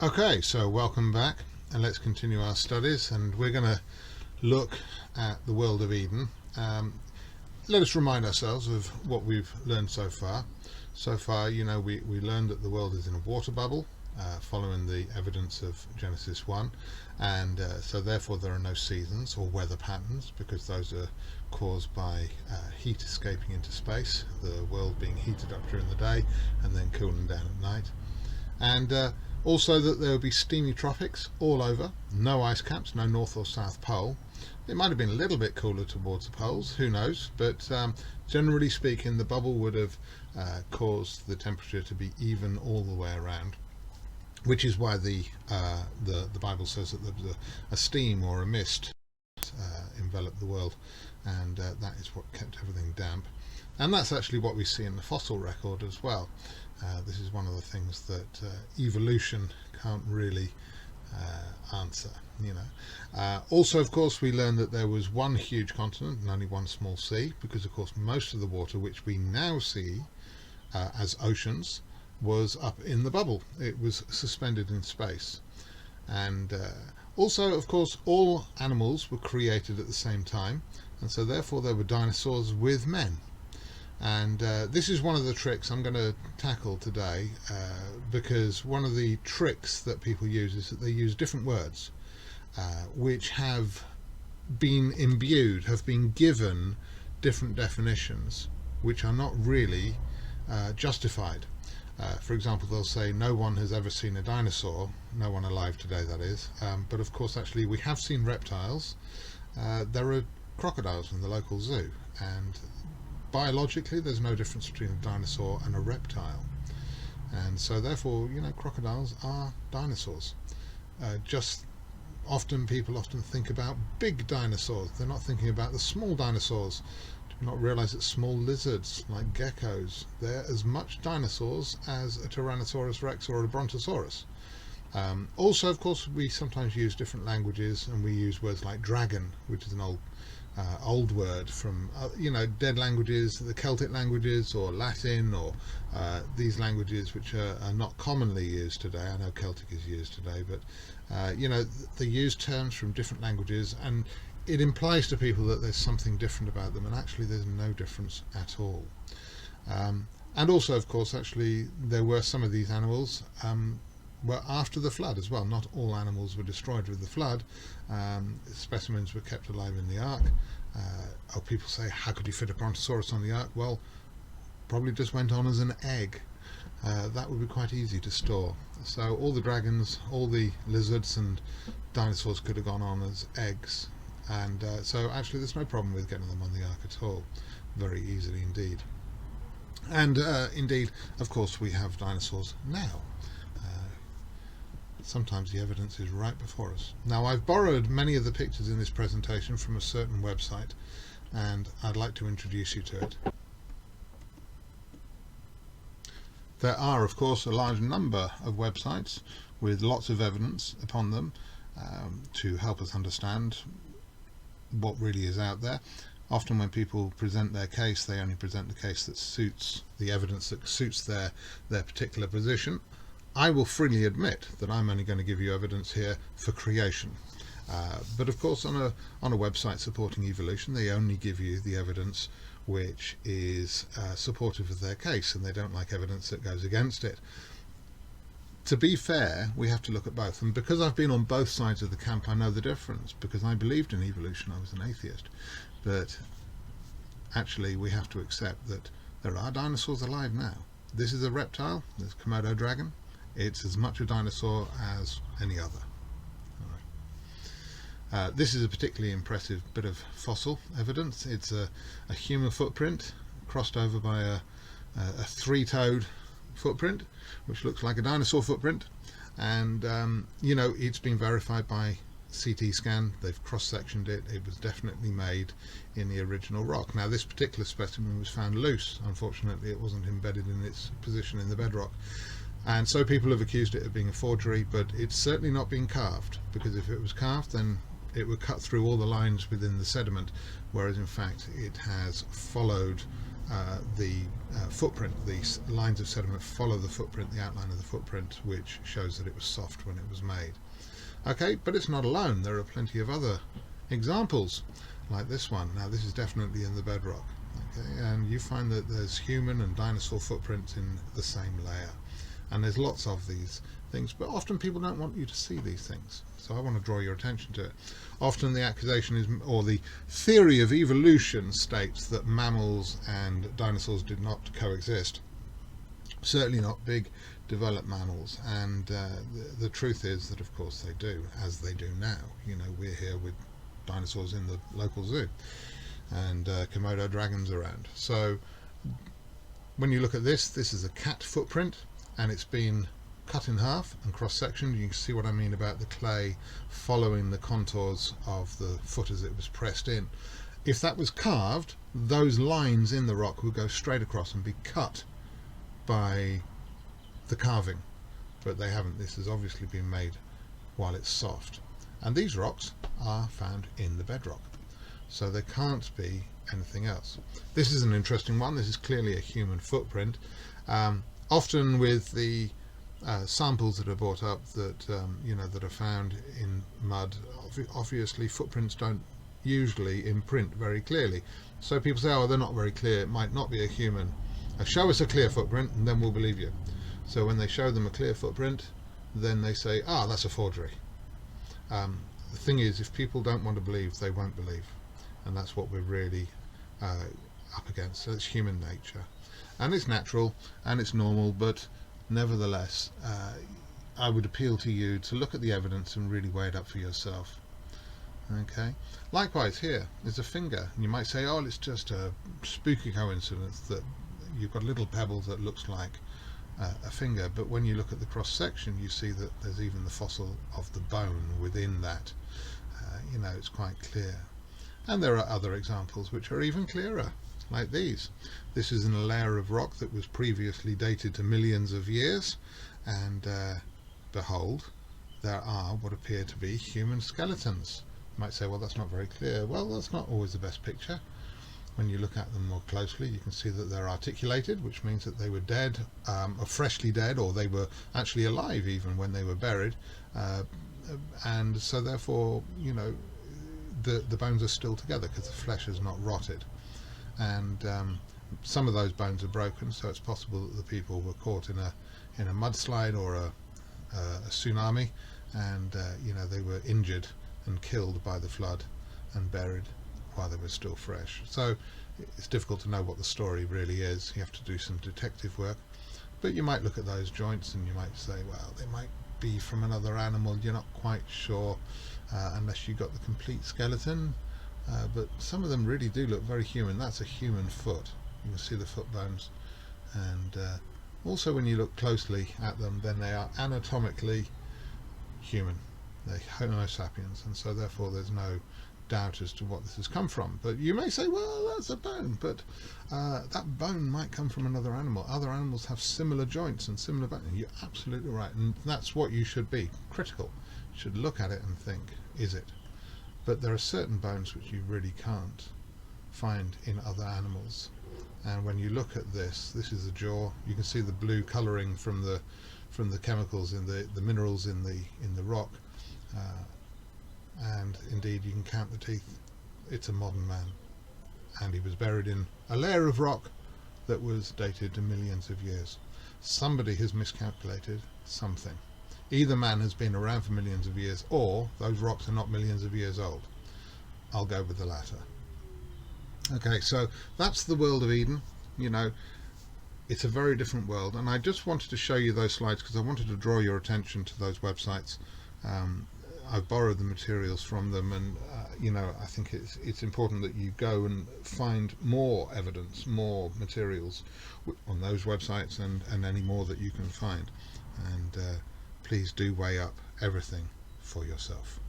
Okay, so welcome back, and let's continue our studies, and we're going to look at the world of Eden. Let us remind ourselves of what we've learned so far. So far, we learned that the world is in a water bubble, following the evidence of Genesis 1, and so therefore there are no seasons or weather patterns, because those are caused by heat escaping into space, the world being heated up during the day and then cooling down at night. And also that there will be steamy tropics all over, no ice caps, no north or south pole. It might have been a little bit cooler towards the poles, who knows, but generally speaking the bubble would have caused the temperature to be even all the way around, which is why the Bible says that there was a steam or a mist enveloped the world, and that is what kept everything damp. And that's actually what we see in the fossil record as well. This is one of the things that evolution can't really answer. Also, of course, we learned that there was one huge continent and only one small sea, because of course most of the water which we now see as oceans was up in the bubble. It was suspended in space. And also, of course, all animals were created at the same time, and so therefore there were dinosaurs with men. And this is one of the tricks I'm going to tackle today, because one of the tricks that people use is that they use different words which have been imbued, have been given different definitions which are not really justified. For example, they'll say no one has ever seen a dinosaur, no one alive today that is, but of course actually we have seen reptiles. There are crocodiles in the local zoo, and biologically there's no difference between a dinosaur and a reptile, and so therefore crocodiles are dinosaurs. People often think about big dinosaurs, they're not thinking about the small dinosaurs. Do not realize that small lizards like geckos, they're as much dinosaurs as a Tyrannosaurus rex or a Brontosaurus. Also, of course, we sometimes use different languages, and we use words like dragon, which is an old word from dead languages, the Celtic languages, or Latin, or these languages which are not commonly used today. I know Celtic is used today, but they use terms from different languages, and it implies to people that there's something different about them, and actually there's no difference at all. And also, of course, actually there were some of these animals were after the flood as well. Not all animals were destroyed with the flood. Specimens were kept alive in the ark. People say, how could you fit a brontosaurus on the ark? Well, probably just went on as an egg. That would be quite easy to store. So all the dragons, all the lizards and dinosaurs could have gone on as eggs, and so actually there's no problem with getting them on the ark at all. Very easily indeed. And indeed, of course, we have dinosaurs now. Sometimes the evidence is right before us. Now, I've borrowed many of the pictures in this presentation from a certain website, and I'd like to introduce you to it. There are, of course, a large number of websites with lots of evidence upon them to help us understand what really is out there. Often when people present their case, they only present the case that suits the evidence that suits their particular position. I will freely admit that I'm only going to give you evidence here for creation, but of course on a website supporting evolution, they only give you the evidence which is supportive of their case, and they don't like evidence that goes against it. To be fair, we have to look at both, and because I've been on both sides of the camp, I know the difference. Because I believed in evolution, I was an atheist, but actually we have to accept that there are dinosaurs alive now. This is a reptile, this Komodo dragon. It's as much a dinosaur as any other. This is a particularly impressive bit of fossil evidence. It's a human footprint crossed over by a three-toed footprint, which looks like a dinosaur footprint, and it's been verified by CT scan. They've cross-sectioned it. It was definitely made in the original rock. Now, this particular specimen was found loose. Unfortunately, it wasn't embedded in its position in the bedrock. And so people have accused it of being a forgery, but it's certainly not been carved, because if it was carved, then it would cut through all the lines within the sediment, whereas in fact it has followed the footprint, these lines of sediment follow the footprint, the outline of the footprint, which shows that it was soft when it was made. Okay, but it's not alone. There are plenty of other examples like this one. Now this is definitely in the bedrock. Okay, and you find that there's human and dinosaur footprints in the same layer, and there's lots of these things, but often people don't want you to see these things, so I want to draw your attention to it. Often the accusation is, or the theory of evolution states, that mammals and dinosaurs did not coexist, certainly not big developed mammals, and the truth is that of course they do, as they do now. You know, we're here with dinosaurs in the local zoo and Komodo dragons around. So when you look at this is a cat footprint, and it's been cut in half and cross-sectioned. You can see what I mean about the clay following the contours of the foot as it was pressed in. If that was carved, those lines in the rock would go straight across and be cut by the carving, but they haven't. This has obviously been made while it's soft, and these rocks are found in the bedrock, so there can't be anything else. This is an interesting one. This is clearly a human footprint. Often with the samples that are brought up that you know, that are found in mud, obviously footprints don't usually imprint very clearly, so people say, oh, they're not very clear, it might not be a human. Show us a clear footprint and then we'll believe you. So when they show them a clear footprint, then they say, ah, that's a forgery. The thing is, if people don't want to believe, they won't believe, and that's what we're really up against. So it's human nature, and it's natural and it's normal, but nevertheless I would appeal to you to look at the evidence and really weigh it up for yourself. Okay, likewise here is a finger, and you might say, oh, it's just a spooky coincidence that you've got little pebbles that looks like a finger, but when you look at the cross section you see that there's even the fossil of the bone within that. You know, it's quite clear. And there are other examples which are even clearer, like these. This is in a layer of rock that was previously dated to millions of years, and behold, there are what appear to be human skeletons. You might say, well, that's not very clear. Well, that's not always the best picture. When you look at them more closely, you can see that they're articulated, which means that they were dead, or freshly dead, or they were actually alive even when they were buried, and so therefore, you know, the bones are still together because the flesh has not rotted, and some of those bones are broken, so it's possible that the people were caught in a mudslide or a tsunami, and you know, they were injured and killed by the flood and buried while they were still fresh. So it's difficult to know what the story really is. You have to do some detective work, but you might look at those joints and you might say, well, they might be from another animal. You're not quite sure unless you got the complete skeleton, but some of them really do look very human. That's a human foot. You can see the foot bones, and also when you look closely at them, then they are anatomically human. They're Homo sapiens, and so therefore there's no doubt as to what this has come from. But you may say, well, that's a bone, but that bone might come from another animal. Other animals have similar joints and similar bones. You're absolutely right, and that's what you should be critical. You should look at it and think, is it? But there are certain bones which you really can't find in other animals, and when you look at this is the jaw. You can see the blue colouring from the chemicals in the minerals in the rock, and indeed you can count the teeth. It's a modern man, and he was buried in a layer of rock that was dated to millions of years. Somebody has miscalculated something. Either man has been around for millions of years, or those rocks are not millions of years old. I'll go with the latter. Okay, so that's the world of Eden. You know, it's a very different world, and I just wanted to show you those slides because I wanted to draw your attention to those websites. I've borrowed the materials from them, and you know, I think it's important that you go and find more evidence, more materials on those websites, and any more that you can find, and please do weigh up everything for yourself.